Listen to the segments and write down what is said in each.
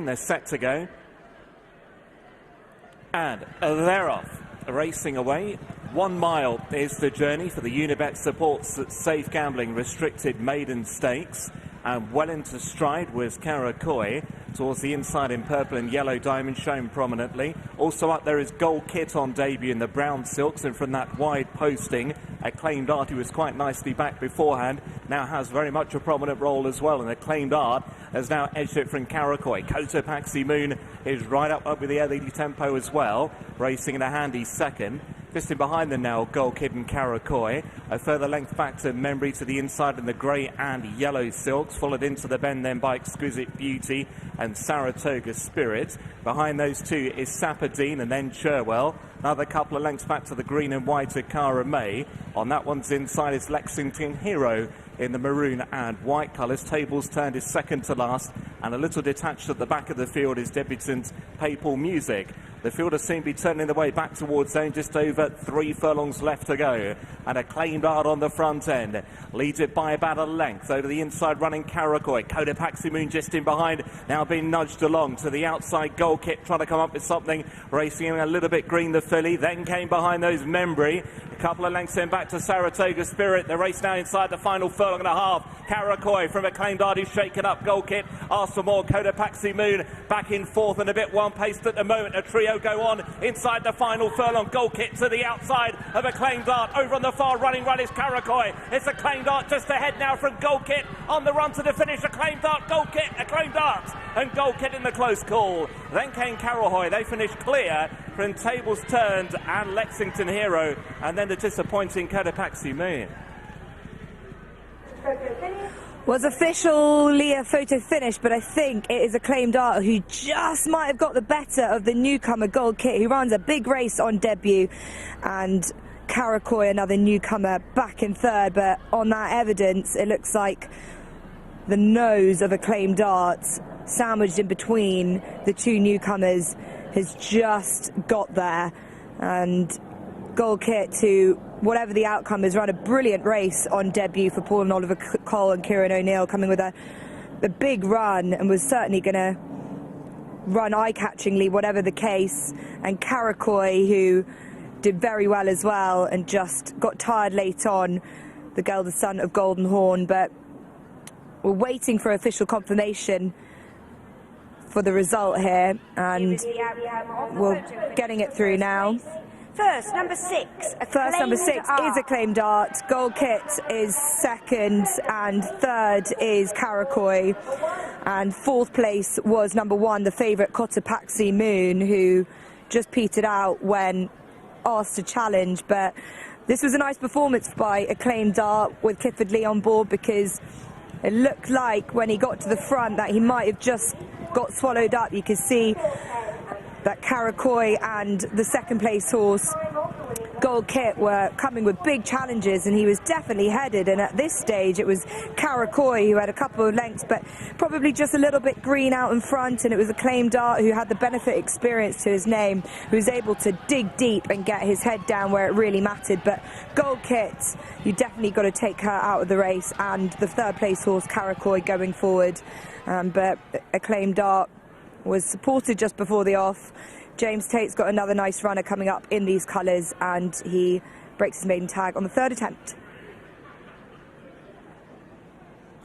green, they're set to go. And they're off, racing away. 1 mile is the journey for the Unibet Supports Safe Gambling Restricted Maiden Stakes. And well into stride was Karakoi towards the inside in purple and yellow diamond shown prominently. Also up there is Gold Kit on debut in the brown silks, and from that wide posting, Acclaimed Art, who was quite nicely back beforehand, now has very much a prominent role as well, and Acclaimed Art has now edged it from Karakoi. Cotopaxi Moon is right up with the LED tempo as well, racing in a handy second. Just in behind them now, Gold Kid and Karakoi. A further length back to Memory to the inside in the grey and yellow silks, followed into the bend then by Exquisite Beauty and Saratoga Spirit. Behind those two is Sappadine and then Cherwell. Another couple of lengths back to the green and white Akara May. On that one's inside is Lexington Hero in the maroon and white colours. Tables turned is second to last, and a little detached at the back of the field is debutant Papal Music. The fielders seem to be turning the way back towards zone, just over 3 furlongs left to go. And Acclaimed Art on the front end leads it by about a length. Over the inside running Karakoi. Cotopaxi Moon just in behind, now being nudged along to the outside. Gold Kit trying to come up with something, racing a little bit green the filly. Then came behind those Membry. A couple of lengths in back to Saratoga Spirit. The race now inside the final furlong and a half. Karakoi from Acclaimed Art is shaken up. Gold Kit asks for more. Cotopaxi Moon back in fourth and a bit one-paced at the moment. A trio go on inside the final furlong. Gold Kit to the outside of Acclaimed Art. Over on the far running run is Karakoi. It's Acclaimed Art just ahead now from Gold Kit on the run to the finish. Acclaimed Art, Gold Kit, Acclaimed Art and Gold Kit in the close call. Then came Karakoi. They finished clear from Tables Turned and Lexington Hero, and then the disappointing Cotopaxi Moon. Was officially a photo finish, but I think it is Acclaimed Art who just might have got the better of the newcomer Gold Kit, who runs a big race on debut, and Karakoi, another newcomer, back in third. But on that evidence, it looks like the nose of Acclaimed Art, sandwiched in between the two newcomers, has just got there. And Gold Kit, who, whatever the outcome, has run a brilliant race on debut for Paul and Oliver Cole and Kieran O'Neill, coming with a big run, and was certainly going to run eye-catchingly, whatever the case. And Karakoi, who did very well as well and just got tired late on, the gelded son of Golden Horn. But we're waiting for official confirmation for the result here, and we're getting it through now. First, number 6. First, number 6 is Acclaimed Art. Gold Kit is second, and third is Karakoi. And fourth place was number 1, the favourite Cotopaxi Moon, who just petered out when asked to challenge. But this was a nice performance by Acclaimed Art with Clifford Lee on board, because it looked like when he got to the front that he might have just got swallowed up. You could see that Karakoi and the second place horse Gold Kit were coming with big challenges, and he was definitely headed. And at this stage it was Karakoi who had a couple of lengths, but probably just a little bit green out in front, and it was Acclaimed Art, who had the benefit experience to his name, who was able to dig deep and get his head down where it really mattered. But Gold Kit, you definitely got to take her out of the race, and the third place horse Karakoi going forward. But Acclaimed Art was supported just before the off. James Tate's got another nice runner coming up in these colours, and he breaks his maiden tag on the third attempt.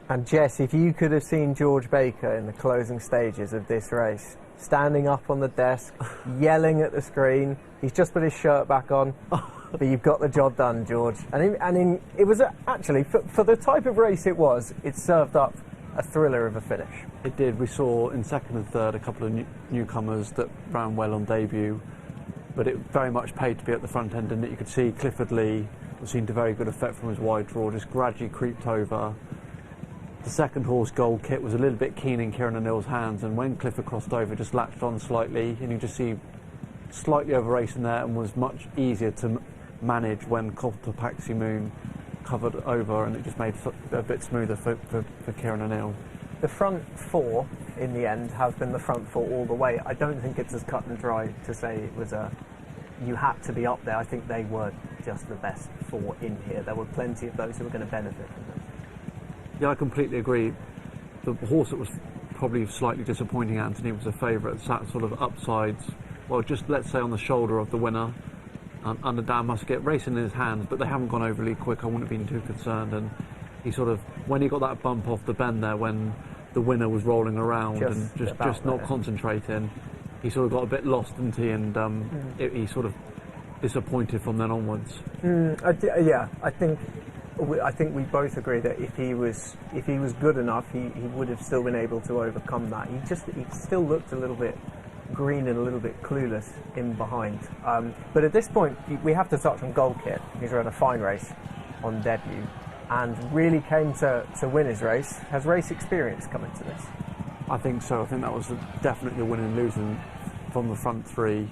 And Jess, if you could have seen George Baker in the closing stages of this race, standing up on the desk, yelling at the screen, he's just put his shirt back on, but you've got the job done, George. It was actually, for the type of race it was, it served up a thriller of a finish. It did. We saw in second and third a couple of newcomers that ran well on debut, but it very much paid to be at the front end, and you could see Clifford Lee was seen to very good effect from his wide draw, just gradually creeped over. The second horse, Gold Kit, was a little bit keen in Kieran O'Neill's hands, and when Clifford crossed over, just latched on slightly, and you just see slightly over racing there, and was much easier to manage when Cotopaxi Moon covered over, and it just made it a bit smoother for Kieran O'Neill. The front four, in the end, have been the front four all the way. I don't think it's as cut and dry to say it was you had to be up there. I think they were just the best four in here. There were plenty of those who were going to benefit from them. Yeah, I completely agree. The horse that was probably slightly disappointing. Anthony was a favourite, sat sort of upsides, well, just let's say on the shoulder of the winner, under Dan Musket, racing in his hands, but they haven't gone overly quick. I wouldn't have been too concerned. And he sort of, when he got that bump off the bend there, when the winner was rolling around and just not concentrating, he sort of got a bit lost, didn't he? And he sort of disappointed from then onwards. I think we both agree that if he was good enough, he would have still been able to overcome that. He still looked a little bit green and a little bit clueless in behind. But at this point, we have to touch on Gold Kit. He's run a fine race on debut and really came to win his race. Has race experience come into this? I think so. I think that was definitely the winning and losing from the front three.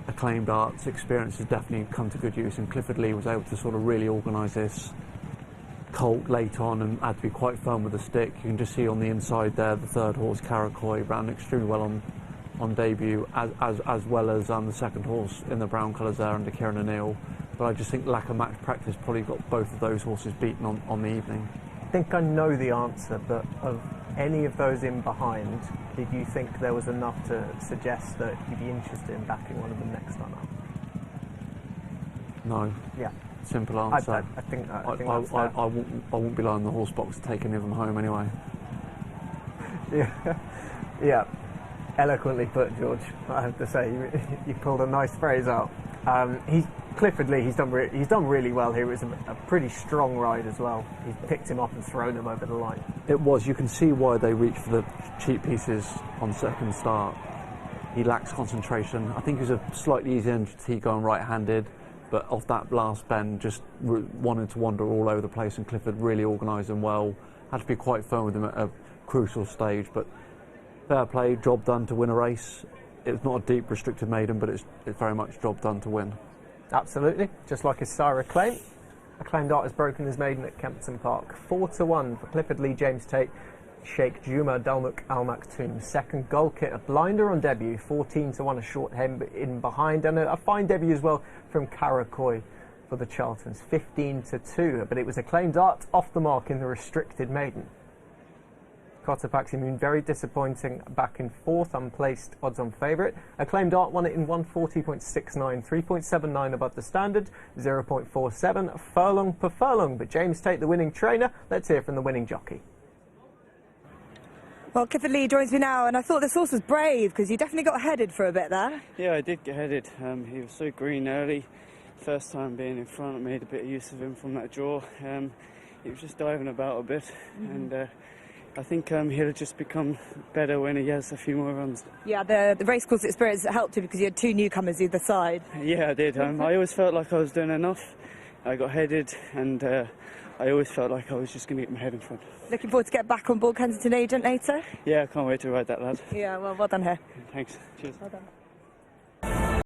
Acclaimed Art's experience has definitely come to good use, and Clifford Lee was able to sort of really organise this colt late on and had to be quite firm with the stick. You can just see on the inside there the third horse, Karakoi, ran extremely well on debut, as well as the second horse in the brown colours there under Kieran O'Neill. But I just think lack of match practice probably got both of those horses beaten on the evening. I think I know the answer, but of any of those in behind, did you think there was enough to suggest that you'd be interested in backing one of them next time up? No. Yeah. Simple answer. I think I won't be lying in the horse box to take any of them home anyway. Yeah. Eloquently put, George. I have to say, you pulled a nice phrase out. Clifford Lee, he's done really well here. It was a pretty strong ride as well. He's picked him up and thrown him over the line. It was. You can see why they reached for the cheap pieces on second start. He lacks concentration. I think he was a slightly easy entry going right-handed, but off that last bend, just wanted to wander all over the place, and Clifford really organised him well. Had to be quite firm with him at a crucial stage, but fair play, job done to win a race. It's not a deep restricted maiden, but it's very much job done to win. Absolutely, just like his sire Acclaimed. Acclaimed Art has broken his maiden at Kempton Park. 4-1 for Clifford Lee, James Tate, Sheikh Juma, Dalmuk Al Maktoum. Second, Gold Kit, a blinder on debut, 14-1, a short hem in behind, and a fine debut as well from Karakoi for the Charltons, 15-2. But it was Acclaimed Art off the mark in the restricted maiden. Cotopaxi Moon, very disappointing, back in fourth, unplaced, odds-on favourite. Acclaimed Art won it in 140.69, 3.79 above the standard, 0.47 furlong per furlong. But James Tate, the winning trainer, let's hear from the winning jockey. Well, Clifford Lee joins me now, and I thought this horse was brave, because you definitely got headed for a bit there. Yeah, I did get headed. He was so green early. First time being in front, I made a bit of use of him from that draw. He was just diving about a bit, and I think he'll just become better when he has a few more runs. Yeah, the racecourse experience helped you because you had two newcomers either side. Yeah, I did. I always felt like I was doing enough. I got headed, and I always felt like I was just going to get my head in front. Looking forward to get back on board Kensington Agent later? Yeah, I can't wait to ride that, lad. Yeah, well done here. Thanks. Cheers. Well done.